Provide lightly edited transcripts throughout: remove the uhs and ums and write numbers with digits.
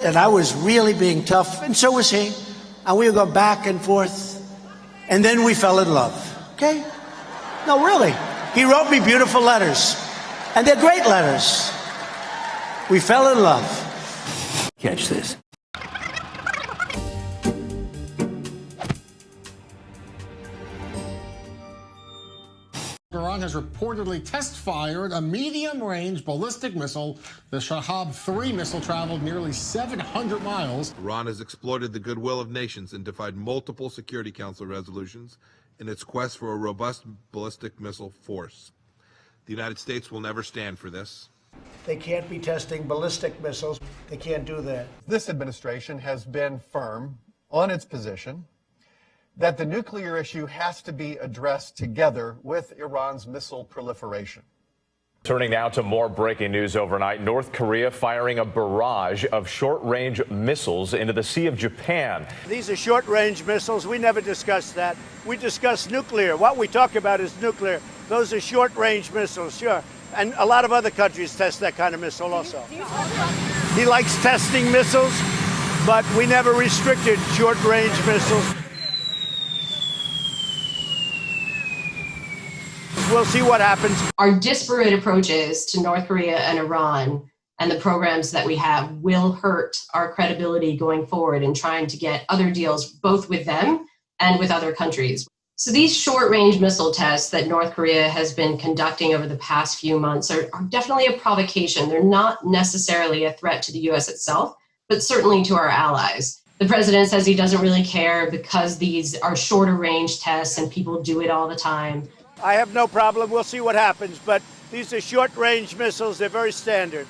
that I was really being tough, and so was he. And we would go back and forth, and then we fell in love, okay? No, really. He wrote me beautiful letters, and they're great letters. We fell in love. Catch this. Iran has reportedly test-fired a medium-range ballistic missile. The Shahab-3 missile traveled nearly 700 miles. Iran has exploited the goodwill of nations and defied multiple Security Council resolutions in its quest for a robust ballistic missile force. The United States will never stand for this. They can't be testing ballistic missiles. They can't do that. This administration has been firm on its position that the nuclear issue has to be addressed together with Iran's missile proliferation. Turning now to more breaking news overnight. North Korea firing a barrage of short-range missiles into the Sea of Japan. These are short-range missiles. We never discussed that. We discuss nuclear. What we talk about is nuclear. Those are short-range missiles, sure. And a lot of other countries test that kind of missile also. He likes testing missiles, but we never restricted short-range missiles. We'll see what happens. Our disparate approaches to North Korea and Iran and the programs that we have will hurt our credibility going forward in trying to get other deals both with them and with other countries. So these short-range missile tests that North Korea has been conducting over the past few months are definitely a provocation. They're not necessarily a threat to the U.S. itself, but certainly to our allies. The president says he doesn't really care because these are shorter range tests and people do it all the time. I have no problem. We'll see what happens. But these are short-range missiles. They're very standard.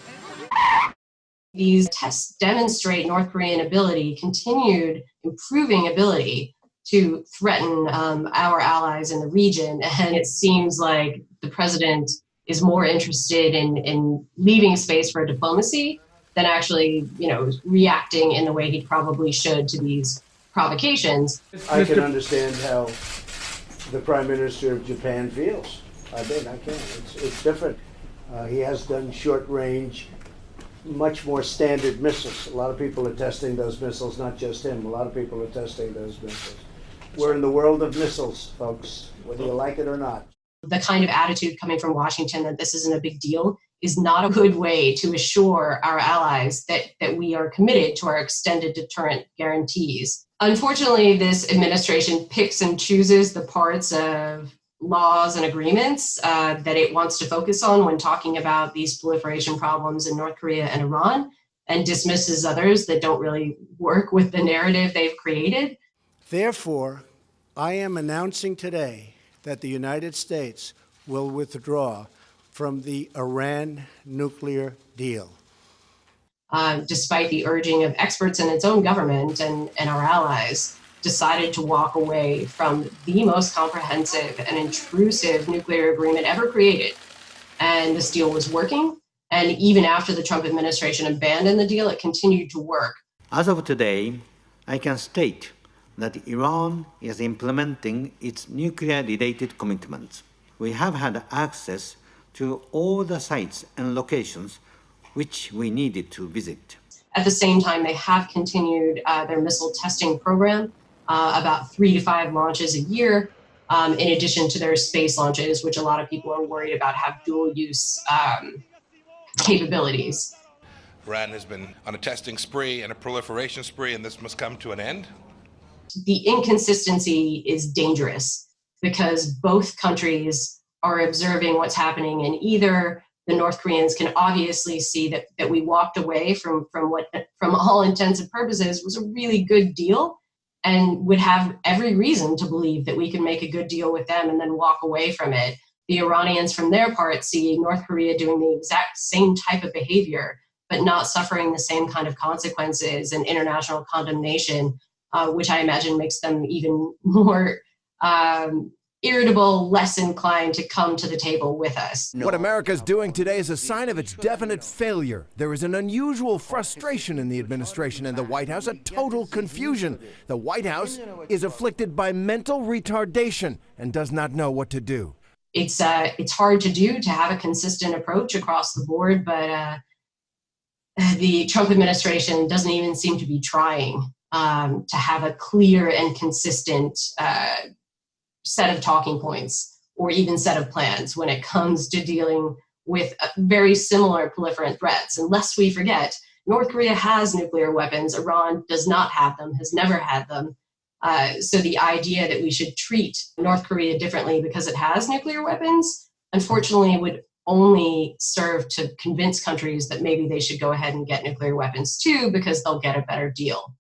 These tests demonstrate North Korean ability, continued improving ability to threaten our allies in the region. And it seems like the president is more interested in leaving space for diplomacy than actually, reacting in the way he probably should to these provocations. I can understand how the Prime Minister of Japan feels. I can. It's different. He has done short-range, much more standard missiles. A lot of people are testing those missiles, not just him. A lot of people are testing those missiles. We're in the world of missiles, folks, whether you like it or not. The kind of attitude coming from Washington that this isn't a big deal is not a good way to assure our allies that we are committed to our extended deterrent guarantees. Unfortunately, this administration picks and chooses the parts of laws and agreements that it wants to focus on when talking about these proliferation problems in North Korea and Iran, and dismisses others that don't really work with the narrative they've created. Therefore, I am announcing today that the United States will withdraw from the Iran nuclear deal. Despite the urging of experts in its own government and our allies, decided to walk away from the most comprehensive and intrusive nuclear agreement ever created. And this deal was working. And even after the Trump administration abandoned the deal, it continued to work. As of today, I can state that Iran is implementing its nuclear-related commitments. We have had access to all the sites and locations which we needed to visit. At the same time, they have continued their missile testing program, about 3 to 5 launches a year, in addition to their space launches, which a lot of people are worried about have dual-use capabilities. Iran has been on a testing spree and a proliferation spree, and this must come to an end. The inconsistency is dangerous because both countries are observing what's happening, and either the North Koreans can obviously see that we walked away from what, from all intents and purposes, was a really good deal, and would have every reason to believe that we can make a good deal with them and then walk away from it. The Iranians, from their part, see North Korea doing the exact same type of behavior, but not suffering the same kind of consequences and international condemnation, which I imagine makes them even more irritable, less inclined to come to the table with us. What America's doing today is a sign of its definite failure. There is an unusual frustration in the administration and the White House, a total confusion. The White House is afflicted by mental retardation and does not know what to do. It's hard to do, to have a consistent approach across the board, but the Trump administration doesn't even seem to be trying to have a clear and consistent set of talking points or even set of plans when it comes to dealing with very similar proliferant threats. And lest we forget, North Korea has nuclear weapons. Iran does not have them, has never had them. So the idea that we should treat North Korea differently because it has nuclear weapons, unfortunately, would only serve to convince countries that maybe they should go ahead and get nuclear weapons too, because they'll get a better deal.